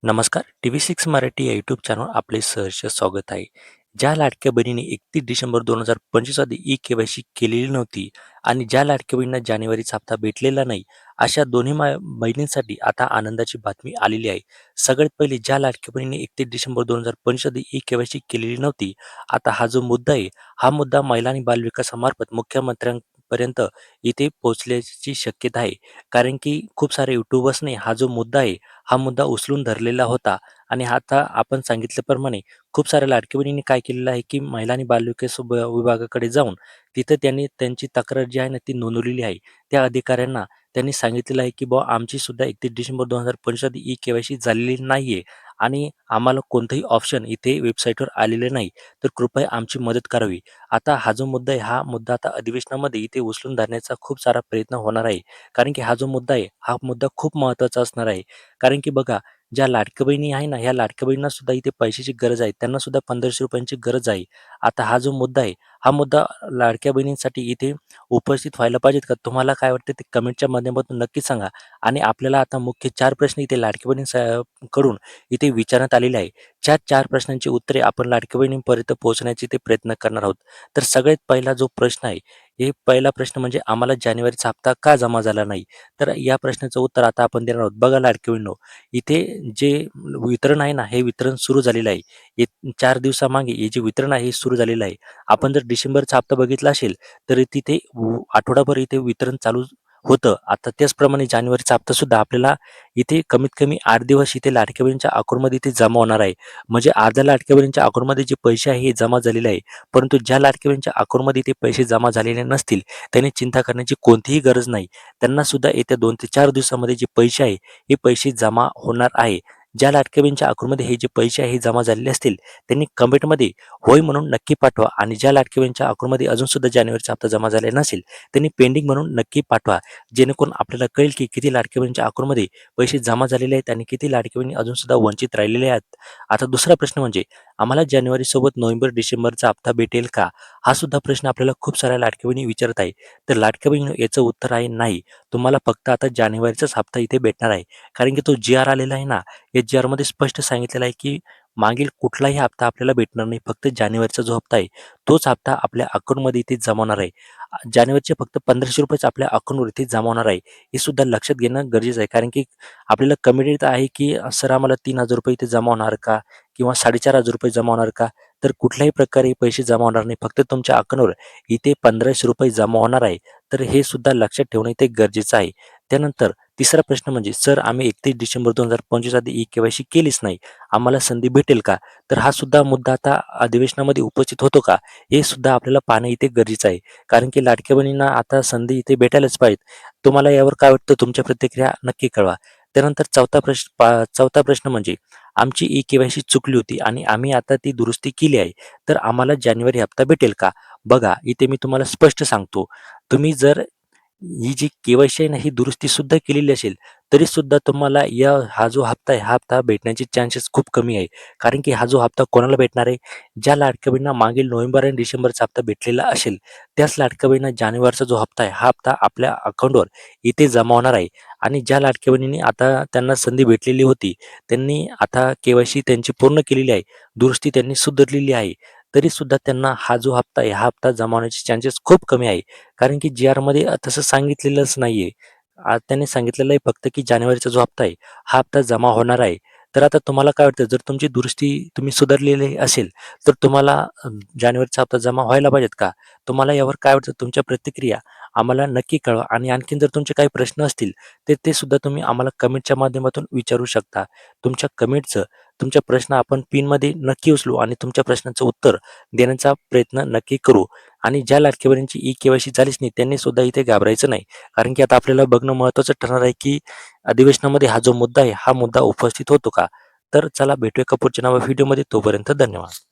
नमस्कार. TV6 मराठी या YouTube channel आपले सहर्ष स्वागत आहे. ज्या लाडक्या बहिणीने 31 डिसेंबर 2025 आधी ई-के-वाय-सी केलेली नव्हती आणि ज्या लाडक्या बहिणींना जानेवारीचा हप्ता भेटलेला नाही, अशा दोन्ही बहिणींसाठी आता आनंदाची बातमी आलेली आहे. सगळ्यात पहिले ज्या लाडक्या बहिणीने 31 डिसेंबर 2025 आधी ई-के-वाय-सी केलेली नव्हती, आता हा जो मुद्दा आहे, हा मुद्दा महिला आणि बालविकासामार्फत मुख्यमंत्र्यांपर्यंत इथे पोहोचण्याची शक्यता आहे. कारण की खूप सारे यूट्यूबर्सने हा जो मुद्दा आहे, हा मुद्दा उचलून धरलेला होता आणि आता आपण सांगितल्याप्रमाणे खूप साऱ्या लाडक्या बहिणींनी काय केलेलं आहे, की महिला आणि बालविकास विभागाकडे जाऊन तिथं त्यांनी त्यांची तक्रार जी आहे ना, ती नोंदवलेली आहे. त्या अधिकाऱ्यांना त्यांनी सांगितलेलं आहे, की बुवा आमची सुद्धा 31 डिसेंबर 2025 आधी ई-के-वाय-सी झालेली नाहीये आणि आम्हाला कोणतंही ऑप्शन इथे वेबसाईटवर आलेले नाही. तर कृपया आमची मदत करावी. आता हा जो मुद्दा आहे, हा मुद्दा आता अधिवेशनामध्ये इथे उचलून धरण्याचा खूप सारा प्रयत्न होणार आहे. कारण की हा जो मुद्दा आहे, हा मुद्दा खूप महत्त्वाचा असणार आहे. कारण की बघा, ज्या लाडक्या बहिणी आहे ना, ह्या लाडक्या बहिणींना सुद्धा इथे पैशाची गरज आहे. त्यांना सुद्धा ₹1500 गरज आहे. आता हा जो मुद्दा आहे, हा मुद्दा लाडक्या बहिणींसाठी इथे उपस्थित व्हायला पाहिजेत का? तुम्हाला काय वाटतं ते कमेंटच्या माध्यमातून नक्की सांगा. आणि आपल्याला आता मुख्य 4 प्रश्न इथे लाडक्या कडून इथे विचारण्यात आलेले आहे. ज्या 4 प्रश्नांची उत्तरे आपण लाडक्या बहिणींपर्यंत पोहोचण्याचे ते प्रयत्न करणार आहोत. तर सगळ्यात पहिला जो प्रश्न आहे, हे पहिला प्रश्न म्हणजे आम्हाला जानेवारीचा हप्ता का जमा झाला नाही? तर या प्रश्नाचं उत्तर आता आपण देणार आहोत. बघा लाडकी बहिणींनो, इथे जे वितरण आहे ना, हे वितरण सुरू झालेलं आहे. 4 दिवसामागे हे जे वितरण आहे, हे सुरू झालेलं आहे. आपण जर डिसेंबरचा हप्ता बघितला असेल, तर तिथे आठवडाभर इथे वितरण चालू होतं. आता त्याचप्रमाणे जानेवारीचा हप्ता सुद्धा आपल्याला इथे कमीत कमी 8 दिवस इथे लाडक्या बहिणींच्या अकाउंटमध्ये इथे जमा होणार आहे. म्हणजे अर्ध्या लाडक्या बहिणींच्या अकाउंटमध्ये जे पैसे आहे, हे जमा झालेले आहे. परंतु ज्या लाडक्या बहिणींच्या अकाउंटमध्ये ते पैसे जमा झालेले नसतील, त्यांनी चिंता करण्याची कोणतीही गरज नाही. त्यांना सुद्धा येत्या 2 ते 4 दिवसामध्ये जे पैसे आहे, हे पैसे जमा होणार आहे. ज्या लाडक्या बहिणीच्या अकाउंटमध्ये हे जे पैसे आहे, हे जमा झालेले असतील, त्यांनी कमेंटमध्ये होय म्हणून नक्की पाठवा आणि ज्या लाडक्या बहिणीच्या अकाउंटमध्ये अजून सुद्धा जानेवारीचा हप्ता जमा झालेला नसेल, त्यांनी पेंडिंग म्हणून नक्की पाठवा. जेणेकरून आपल्याला कळेल की किती लाडक्या बहिणीच्या अकाउंटमध्ये पैसे जमा झालेले आहेत आणि किती लाडक्या बहिणी अजून सुद्धा वंचित राहिलेले आहेत. आता दुसरा प्रश्न म्हणजे आम्हाला जानेवारीसोबत नोव्हेंबर, डिसेंबरचा हप्ता भेटेल का? हा सुद्धा प्रश्न आपल्याला खूप साऱ्या लाडक्या बहिणी विचारत आहे. तर लाडक्या बहिणींनो, याचं उत्तर आहे नाही. तुम्हाला फक्त आता जानेवारीचाच हप्ता इथे भेटणार आहे. कारण की तो जी-आर आलेला आहे ना, या जी-आरमध्ये स्पष्ट सांगितलेलं आहे की मागील कुठलाही हप्ता आपल्याला भेटणार नाही. फक्त जानेवारीचा जो हप्ता आहे, तोच हप्ता आपल्या अकाउंटमध्ये इथे जमा होणार आहे. जानेवारीचे फक्त ₹1500 आपल्या अकाउंटवर इथे जमा होणार आहे. हे सुद्धा लक्षात घेणं गरजेचं आहे. कारण की आपल्याला कमेंट येत आहे की "सर आम्हाला ₹3000 इथे जमा होणार का? किंवा ₹4500 जमा होणार का?" तर कुठल्याही प्रकारे पैसे जमा होणार नाही. फक्त तुमच्या अकाउंटवर इथे ₹1500 जमा होणार आहे. तर हे सुद्धा लक्षात ठेवणं इथे गरजेचं आहे. त्यानंतर तिसरा प्रश्न म्हणजे "सर आम्ही 31 डिसेंबर 2025 आधी ई-के-वाय-सी केलीच नाही. आम्हाला संधी भेटेल का?" तर हा सुद्धा मुद्दा आता अधिवेशनामध्ये उपस्थित होतो का? हे सुद्धा आपल्याला पाहणं इथे गरजेचं आहे. कारण की लाडक्या बहिणींना आता संधी इथे भेटायलाच पाहिजे. तुम्हाला यावर काय वाटतं? तुमच्या प्रतिक्रिया नक्की कळवा. त्यानंतर चौथा प्रश्न म्हणजे आमची ई-के-वाय-सी चुकली होती आणि आम्ही आता ती दुरुस्ती केली आहे. तर आम्हाला जानेवारी हप्ता भेटेल का? बघा, इथे मी तुम्हाला स्पष्ट सांगतो. तुम्ही जर ही जी के-वाय-सी आहे ना, ही दुरुस्ती सुद्धा केलेली असेल, तरीसुद्धा तुम्हाला हा जो हप्ता आहे, हा हप्ता भेटण्याचे चान्सेस खूप कमी आहे. कारण की हा जो हप्ता कोणाला भेटणार आहे? ज्या लाडक्या बहिणींना मागील नोव्हेंबर आणि डिसेंबरचा हप्ता भेटलेला असेल, त्याच लाडक्या बहिणींना जानेवारीचा जो हप्ता आहे, हा हप्ता आपल्या अकाउंटवर इथे जमा होणार आहे. आणि ज्या लाडक्या बहिणींनी आता त्यांना संधी भेटलेली होती, त्यांनी आता के-वाय-सी त्यांची पूर्ण केलेली आहे. दुरुस्ती त्यांनी सुधारलेली आहे. तरीसुद्धा त्यांना हा जो हप्ता आहे, हा हप्ता जमा होण्याचे चान्सेस खूप कमी आहे. कारण की जी-आरमध्ये तसं सांगितलेलंच नाहीये. त्यांनी सांगितलेलं आहे फक्त की जानेवारीचा जो हप्ता आहे, हा हप्ता जमा होणार आहे. तर आता तुम्हाला काय वाटतं, जर तुमची दुरुस्ती तुम्ही सुधारलेली असेल, तर तुम्हाला जानेवारीचा हप्ता जमा व्हायला पाहिजेत का? तुम्हाला यावर काय वाटतं? तुमच्या प्रतिक्रिया आम्हाला नक्की कळवा आणि आणखीन जर तुमचे काही प्रश्न असतील, तर ते सुद्धा तुम्ही आम्हाला कमेंटच्या माध्यमातून विचारू शकता. तुमच्या कमेंटचं तुमच्या प्रश्न आपण पिनमध्ये नक्की उचलू आणि तुमच्या प्रश्नाचं उत्तर देण्याचा प्रयत्न नक्की करू. आणि ज्या लाडक्या बहिणींची ई-के-वाय-सी झालीच नाही, त्यांनी सुद्धा इथे घाबरायचं नाही. कारण की आता आपल्याला बघणं महत्त्वाचं ठरणार आहे, की अधिवेशनामध्ये हा जो मुद्दा आहे, हा मुद्दा उपस्थित होतो का? तर चला भेटूया का पुढच्या नव्या व्हिडिओमध्ये. तोपर्यंत धन्यवाद.